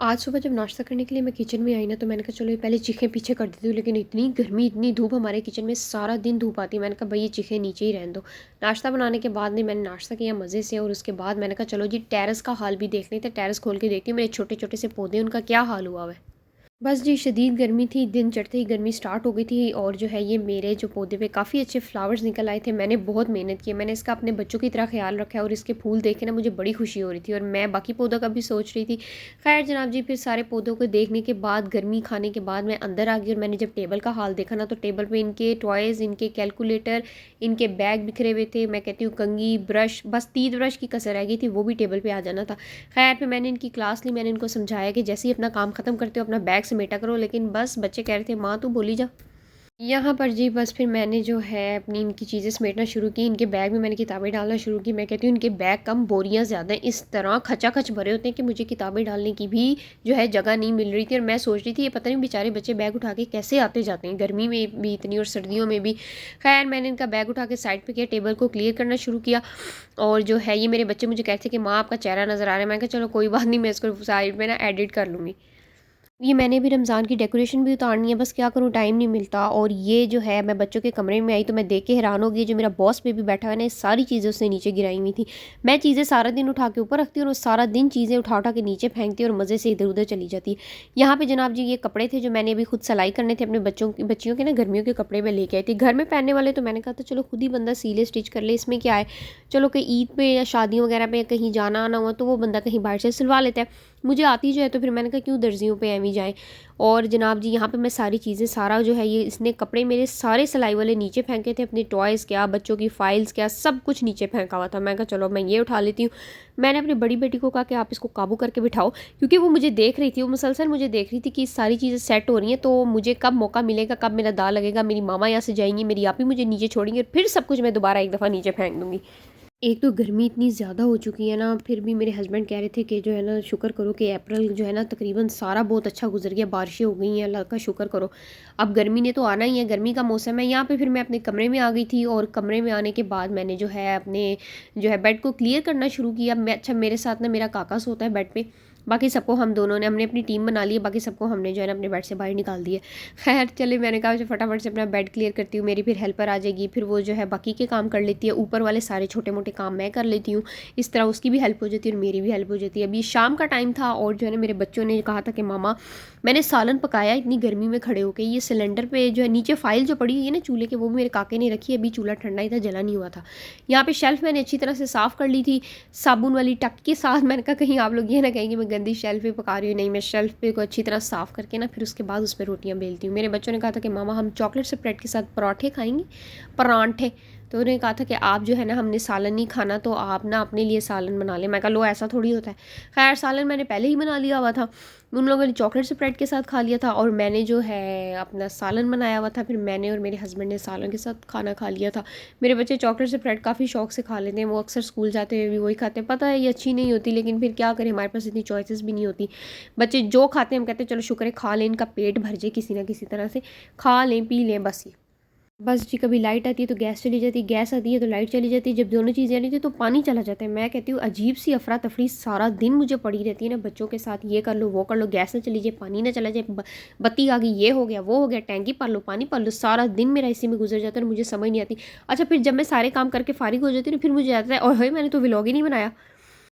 आज सुबह जब नाश्ता करने के लिए मैं किचन में आई ना, तो मैंने कहा चलो ये पहले चीखें पीछे कर देती हूँ, लेकिन इतनी गर्मी इतनी धूप हमारे किचन में सारा दिन धूप आती है। मैंने कहा भाई ये चीखें नीचे ही रहने दो। नाश्ता बनाने के बाद नहीं, मैंने नाश्ता किया मज़े से, और उसके बाद मैंने कहा चलो जी टेरेस का हाल भी देख लेते हैं। टेरेस खोल के देखती हूँ मेरे छोटे छोटे से पौधे, उनका क्या हाल हुआ हुआ है। बस जी शदीद गर्मी थी, दिन चढ़ते ही गर्मी स्टार्ट हो गई थी, और जो है ये मेरे जो पौधे पे काफ़ी अच्छे फ्लावर्स निकल आए थे। मैंने बहुत मेहनत की है, मैंने इसका अपने बच्चों की तरह ख्याल रखा है, और इसके फूल देख के ना मुझे बड़ी खुशी हो रही थी, और मैं बाकी पौधों का भी सोच रही थी। खैर जनाब जी, फिर सारे पौधों को देखने के बाद, गर्मी खाने के बाद मैं अंदर आ गई, और मैंने जब टेबल का हाल देखा ना, तो टेबल पर इनके टॉयज़, इनके कैलकुलेटर, इनके बैग बिखरे हुए थे। मैं कहती हूँ कंघी, ब्रश, बस तीत ब्रश की कसर रह गई थी, वो भी टेबल पे आ जाना था। खैर फिर मैंने इनकी क्लास ली, मैंने इनको समझाया कि जैसे ही अपना काम ख़त्म करते हो अपना बैग समेटा करो, लेकिन बस बच्चे कह रहे थे माँ तू बोली जा। यहाँ पर जी बस फिर मैंने जो है अपनी इनकी चीज़ें समेटना शुरू की, इनके बैग में मैंने किताबें डालना शुरू की। मैं कहती हूँ इनके बैग कम बोरियाँ ज़्यादा हैं, इस तरह खचाखच भरे होते हैं कि मुझे किताबें डालने की भी जो है जगह नहीं मिल रही थी। और मैं सोच रही थी ये पता नहीं बेचारे बच्चे बैग उठा के कैसे आते जाते हैं, गर्मी में भी इतनी और सर्दियों में भी। खैर मैंने इनका बैग उठा के साइड पर किया, टेबल को क्लियर करना शुरू किया। और जो है ये मेरे बच्चे मुझे कहते थे कि माँ आपका चेहरा नज़र आ रहा है। मैं कहा चलो कोई बात नहीं, मैं इसको साइड में ना एडिट कर लूँगी। ये मैंने भी रमज़ान की डेकोरेशन भी उतारनी है, बस क्या करूँ टाइम नहीं मिलता। और ये जो है मैं बच्चों के कमरे में आई तो मैं देख के हैरान हो गई, जो मेरा बॉस बेबी बैठा हुआ है ना, ये सारी चीज़ें उसने नीचे गिराई हुई थी। मैं चीज़ें सारा दिन उठा के ऊपर रखती हूँ, और वो सारा दिन चीज़ें उठा उठा के नीचे फेंकती है और मज़े से इधर उधर चली जाती है। यहाँ पे जनाब जी ये कपड़े थे जो मैंने अभी खुद सिलाई करने थे अपने बच्चियों के ना, गर्मियों के कपड़े मैं लेके आई थी। घर में पहनने वाले तो मैंने कहा था चलो खुद ही बंदा सीले स्टिच कर ले, इसमें क्या है। चलो कि ईद पे या शादियों वगैरह पे कहीं जाना आना हुआ तो वो बंदा कहीं बाहर से सिलवा लेता है। मुझे आती जो है, तो फिर मैंने कहा क्यों दर्जियों पे एवं जाए। और जनाब जी यहाँ पे मैं सारी चीज़ें, सारा जो है ये इसने कपड़े मेरे सारे सिलाई वाले नीचे फेंके थे, अपने टॉयज़ क्या, बच्चों की फाइल्स क्या, सब कुछ नीचे फेंका हुआ था। मैं कहा चलो मैं ये उठा लेती हूँ। मैंने अपनी बड़ी बेटी को कहा कि आप इसको काबू करके बिठाओ, क्योंकि वो मुझे देख रही थी, वो मुसलसल मुझे देख रही थी कि सारी चीज़ें सेट हो रही हैं, तो मुझे कब मौका मिलेगा, कब मेरा दाव लगेगा, मेरी मामा यहाँ से जाएंगी, मेरी आप ही मुझे नीचे छोड़ेंगे, और फिर सब कुछ मैं दोबारा एक दफ़ा नीचे फेंक दूँगी। एक तो गर्मी इतनी ज़्यादा हो चुकी है ना, फिर भी मेरे हस्बैंड कह रहे थे कि जो है ना शुक्र करो कि अप्रैल जो है ना तकरीबन सारा बहुत अच्छा गुजर गया, बारिशें हो गई हैं, अल्लाह का शुक्र करो। अब गर्मी ने तो आना ही है, गर्मी का मौसम है यहाँ पे। फिर मैं अपने कमरे में आ गई थी, और कमरे में आने के बाद मैंने जो है अपने जो है बेड को क्लियर करना शुरू किया। मैं अच्छा मेरे साथ ना मेरा काका सोता है बेड पर, बाकी सबको हम दोनों ने, हमने अपनी टीम बना ली है, बाकी सबको हमने जो है ना अपने बेड से बाहर निकाल दिया। खैर चले, मैंने कहा जो फटाफट से अपना बेड क्लियर करती हूँ, मेरी फिर हेल्पर आ जाएगी, फिर वो जो है बाकी के काम कर लेती है, ऊपर वाले सारे छोटे मोटे काम मैं कर लेती हूँ। इस तरह उसकी भी हेल्प हो जाती है और मेरी भी हेल्प हो जाती है। अभी शाम का टाइम था, और जो है ना मेरे बच्चों ने कहा था कि मामा मैंने सालन पकाया इतनी गर्मी में खड़े होके, ये सिलेंडर पे जो है नीचे फाइल जो पड़ी हुई है ना चूल्हे के, वो भी मेरे काके ने रखी है, अभी चूल्हा ठंडा ही था, जला नहीं हुआ था। यहाँ पे शेल्फ मैंने अच्छी तरह से साफ़ कर ली थी साबुन वाली टक के साथ। मैंने कहा कहीं आप लोग ये ना कहेंगे मैं गंदी शेल्फ पे पका रही हूँ, नहीं मैं शेल्फ पे को अच्छी तरह साफ़ करके ना फिर उसके बाद उस पर रोटियाँ बेलती हूँ। मेरे बच्चों ने कहा था कि मामा हम चॉकलेट से ब्रेड के साथ पराठे खाएंगे, परांठे। तो उन्होंने कहा था कि आप जो है ना, हमने सालन नहीं खाना, तो आप ना अपने लिए सालन बना लें। मैं कहा लो ऐसा थोड़ी होता है। खैर सालन मैंने पहले ही बना लिया हुआ था, उन लोगों ने चॉकलेट से ब्रेड के साथ खा लिया था, और मैंने जो है अपना सालन बनाया हुआ था। फिर मैंने और मेरे हस्बैंड ने सालन के साथ खाना खा लिया था। मेरे बच्चे चॉकलेट से ब्रेड काफ़ी शौक से खा लेते हैं, वो अक्सर स्कूल जाते हुए भी वही खाते हैं। पता है ये अच्छी नहीं होती, लेकिन फिर क्या करें, हमारे पास इतनी चॉइसेस भी नहीं होती। बच्चे जो खाते हैं हम कहते हैं चलो शुक्र है खा लें, इनका पेट भर जाए किसी ना किसी तरह से, खा लें पी लें बस ये। बस जी कभी लाइट आती है तो गैस चली जाती है, गैस आती है तो लाइट चली जाती है, जब दोनों चीज़ें आ रही थी तो पानी चला जाता है। मैं कहती हूँ अजीब सी अफरा तफरी सारा दिन मुझे पड़ी रहती है ना बच्चों के साथ, ये कर लो वो कर लो, गैस ना चली जाए, पानी ना चला जाए, बत्ती आ गई, ये हो गया वो हो गया, टैंकी भर लो पानी भर लो, सारा दिन मेरा इसी में गुजर जाता है और मुझे समझ नहीं आती। अच्छा फिर जब मैं सारे काम करके फारिग हो जाती हूँ ना, फिर मुझे आता है और मैंने तो व्लॉग ही नहीं बनाया।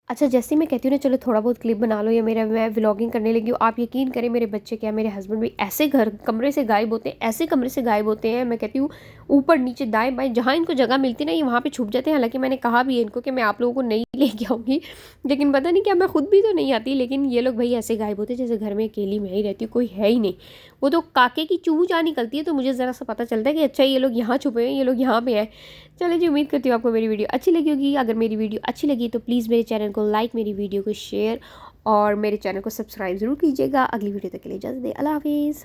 अच्छा जैसे ही मैं कहती हूँ ना चलो थोड़ा बहुत क्लिप बना लो, या मेरा मैं व्लॉगिंग करने लगी हूँ, आप यकीन करें मेरे बच्चे क्या मेरे हस्बैंड भी ऐसे घर कमरे से गायब होते हैं, ऐसे कमरे से गायब होते हैं। मैं कहती हूँ ऊपर नीचे दाएं बाएं जहाँ इनको जगह मिलती ना ये वहाँ पे छुप जाते हैं। हालांकि मैंने कहा भी है इनको कि मैं आप लोगों को नहीं लेके आऊँगी, लेकिन पता नहीं क्या, मैं खुद भी तो नहीं आती, लेकिन ये लोग भाई ऐसे गायब होते हैं जैसे घर में अकेली मैं ही रहती हूँ, कोई है ही नहीं। वो तो काके की चूँ जहाँ निकलती है तो मुझे ज़रा सा पता चलता है कि अच्छा ये लोग यहाँ छुपे हैं, ये लोग यहाँ पे हैं। चलिए जी, उम्मीद करती हूँ आपको मेरी वीडियो अच्छी लगी होगी। अगर मेरी वीडियो अच्छी लगी तो प्लीज़ मेरे चैनल को लाइक, मेरी वीडियो को शेयर और मेरे चैनल को सब्सक्राइब ज़रूर कीजिएगा। अगली वीडियो तक के लिए इजाज़त दें, अल्लाह हाफिज़।